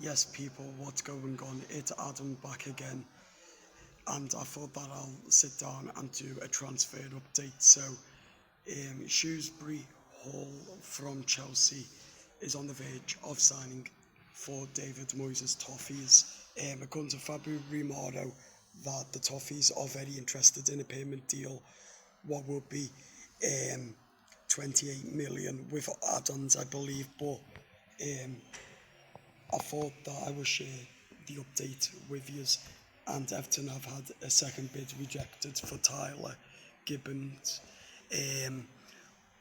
Yes, people, what's going on? It's Adam back again, and I thought that I'll sit down and do a transfer update. So, Shrewsbury Hall from Chelsea is on the verge of signing for David Moyes' Toffees. According to Fabio Romano, that the Toffees are very interested in a payment deal, what will be 28 million with add-ons, I believe, but um, I thought that I would share the update with you, and Everton have had a second bid rejected for Tyler Gibbons.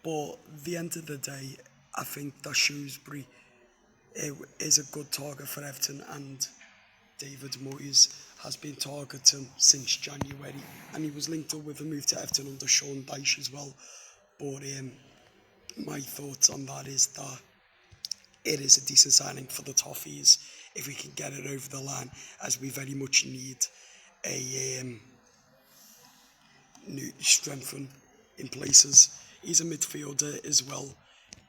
But at the end of the day, I think that Shrewsbury is a good target for Everton, and David Moyes has been targeting since January, and he was linked up with a move to Everton under Sean Dyche as well. But my thoughts on that is that it is a decent signing for the Toffees if we can get it over the line, as we very much need a new strengthen in places. He's a midfielder as well,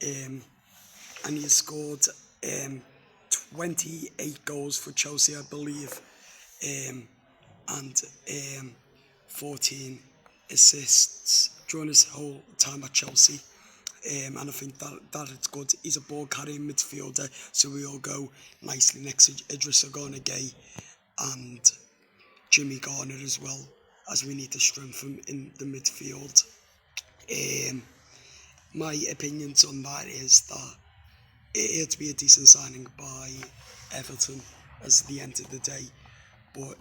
and he has scored 28 goals for Chelsea, I believe, and 14 assists during his whole time at Chelsea. And I think that it's good. He's a ball carrying midfielder, so we'll go nicely next to Idris Gay and Jimmy Garner as well, as we need to strengthen in the midfield. My opinions on that is that it'd be a decent signing by Everton as the end of the day, but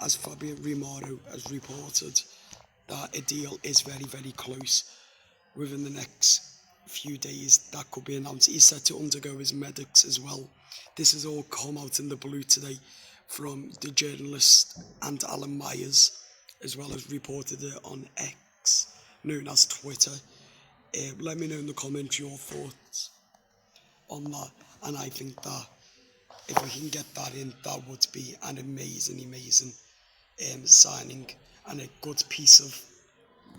as Fabio Romano has reported, that a deal is very, very close. Within the next few days, that could be announced. He's set to undergo his medics as well. This has all come out in the blue today from the journalist and Alan Myers, as well as reported it on X, known as Twitter. Let me know in the comments your thoughts on that. And I think that if we can get that in, that would be an amazing signing and a good piece of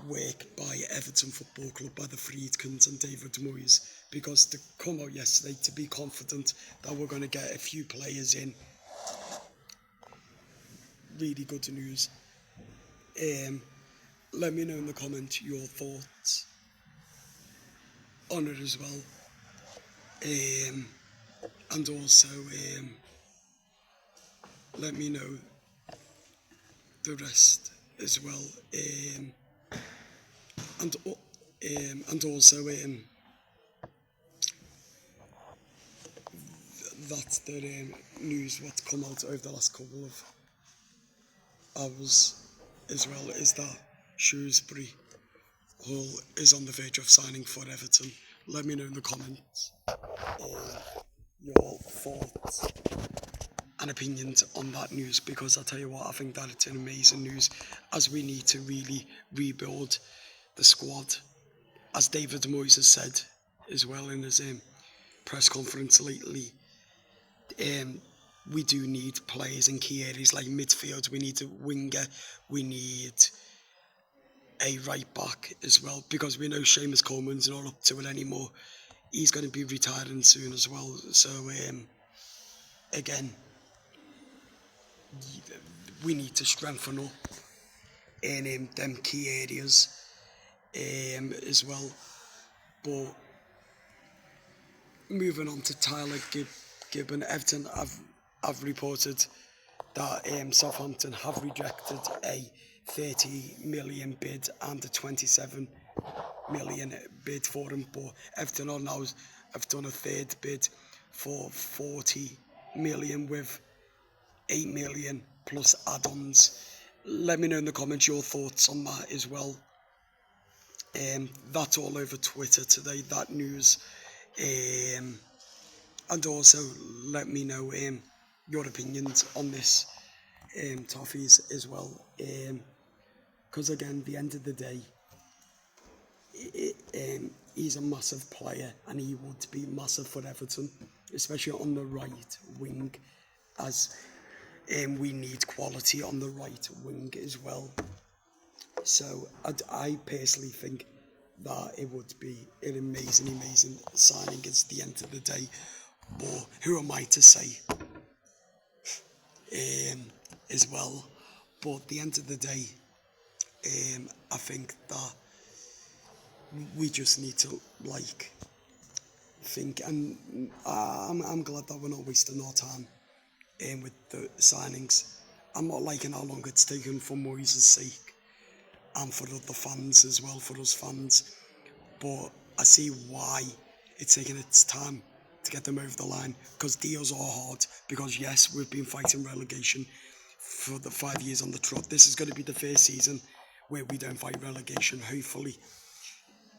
work by Everton Football Club, by the Friedkins and David Moyes, because to come out yesterday to be confident that we're going to get a few players in, really good news. Let me know in the comments your thoughts on it as well, and also let me know the rest as well, and also that's the news what's come out over the last couple of hours as well, is that Shrewsbury Hall is on the verge of signing for Everton. Let me know in the comments your thoughts and opinions on that news, because I'll tell you what, I think that it's an amazing news, as we need to really rebuild the squad, as David Moyes has said as well in his press conference lately. We do need players in key areas like midfield. We need a winger, we need a right back as well, because we know Seamus Coleman's not up to it anymore. He's going to be retiring soon as well. So again, we need to strengthen up in them key areas as well. But moving on to Tyler Gibbon, Everton have reported that Southampton have rejected a 30 million bid and a 27 million bid for him, but Everton are now have done a third bid for 40 million with 8 million plus add-ons. Let me know in the comments your thoughts on that as well. That's all over Twitter today, that news. And also let me know your opinions on this Toffees as well. Because again, at the end of the day, he's a massive player, and he would be massive for Everton, especially on the right wing, as we need quality on the right wing as well. So I personally think that it would be an amazing signing at the end of the day. But who am I to say as well? But at the end of the day, I think that we just need to think, and I'm glad that we're not wasting our time with the signings. I'm not liking how long it's taken for Moyes' sake and for the fans as well, for us fans. But I see why it's taking its time to get them over the line, because deals are hard. Because yes, we've been fighting relegation for the 5 years on the trot. This is going to be the first season where we don't fight relegation, hopefully.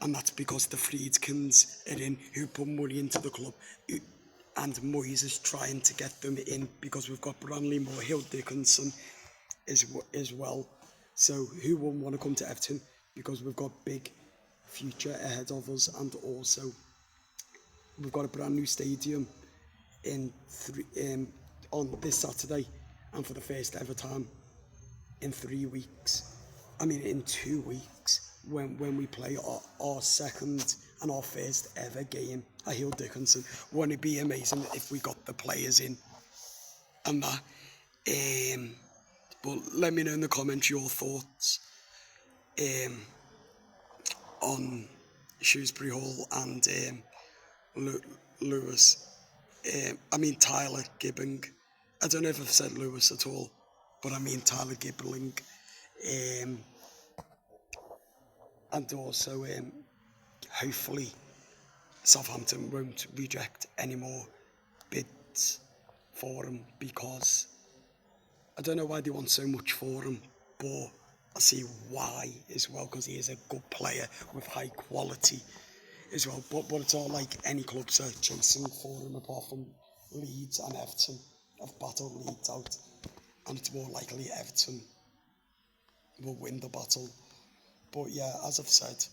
And that's because the Friedkins are in, who put money into the club, and Moyes is trying to get them in because we've got Branley Moore, Hill Dickinson as well. So who wouldn't want to come to Everton? Because we've got big future ahead of us, and also we've got a brand new stadium on this Saturday, and for the first ever time in 3 weeks. I mean, in 2 weeks, when we play our second and our first ever game at Hill Dickinson. Wouldn't it be amazing if we got the players in and that? But let me know in the comments your thoughts on Shrewsbury Hall and Lewis. Tyler Gibbing. I don't know if I've said Lewis at all, but I mean Tyler Gibbling. And also, hopefully, Southampton won't reject any more bids for him, because I don't know why they want so much for him, but I see why as well, because he is a good player with high quality as well. But it's all like any clubs are chasing for him, apart from Leeds and Everton. Have battled Leeds out, and it's more likely Everton will win the battle. But yeah, as I've said,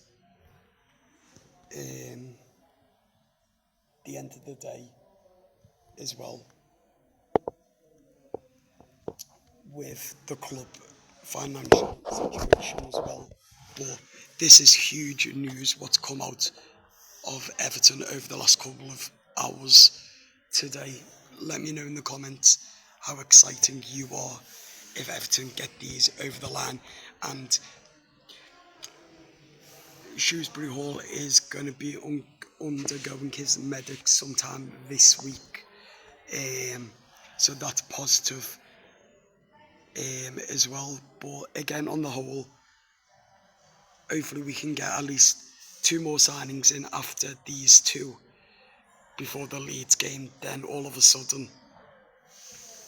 the end of the day as well, with the club financial situation as well. But this is huge news what's come out of Everton over the last couple of hours today. Let me know in the comments how exciting you are if Everton get these over the line. And Shrewsbury Hall is going to be undergoing his medics sometime this week. So that's positive as well. But again, on the whole, hopefully we can get at least 2 more signings in after these 2 before the Leeds game. Then all of a sudden,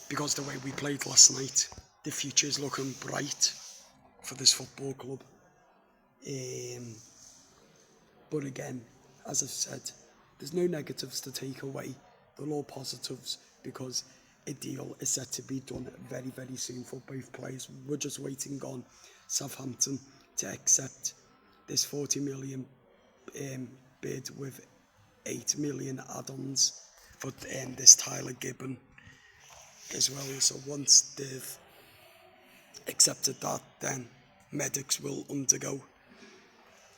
because the way we played last night, the future is looking bright for this football club. But again, as I've said, there's no negatives to take away. They're all positives, because a deal is set to be done very, very soon for both players. We're just waiting on Southampton to accept this 40 million bid with 8 million add-ons for this Tyler Gibbon as well. So once they've accepted that, then medics will undergo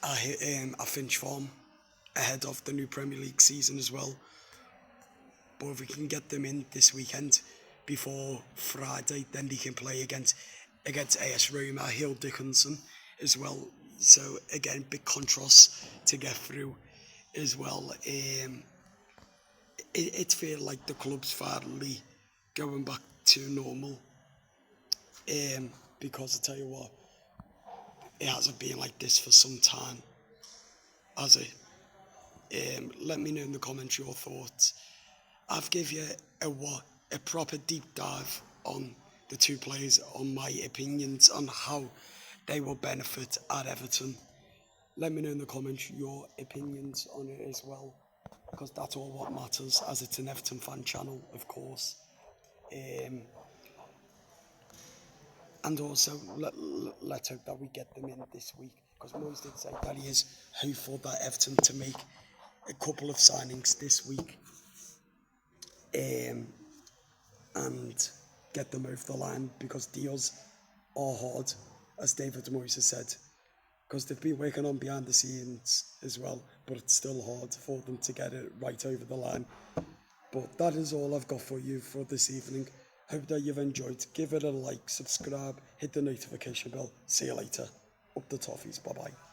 a Finch farm ahead of the new Premier League season as well. But if we can get them in this weekend before Friday, then they can play against AS Roma, Hill Dickinson as well. So again, big contrast to get through as well. It feels like the club's finally going back to normal. Because I tell you what, it hasn't been like this for some time, has it? Let me know in the comments your thoughts. I've give you a proper deep dive on the 2 players, on my opinions on how they will benefit at Everton. Let me know in the comments your opinions on it as well, because that's all what matters, as it's an Everton fan channel, of course. And also, let's hope that we get them in this week, because Moyes did say that he is hopeful that Everton to make a couple of signings this week and get them over the line, because deals are hard, as David Moyes has said, because they've been working on behind the scenes as well, but it's still hard for them to get it right over the line. But that is all I've got for you for this evening. Hope that you've enjoyed. Give it a like, subscribe, hit the notification bell. See you later. Up the toffees. Bye bye.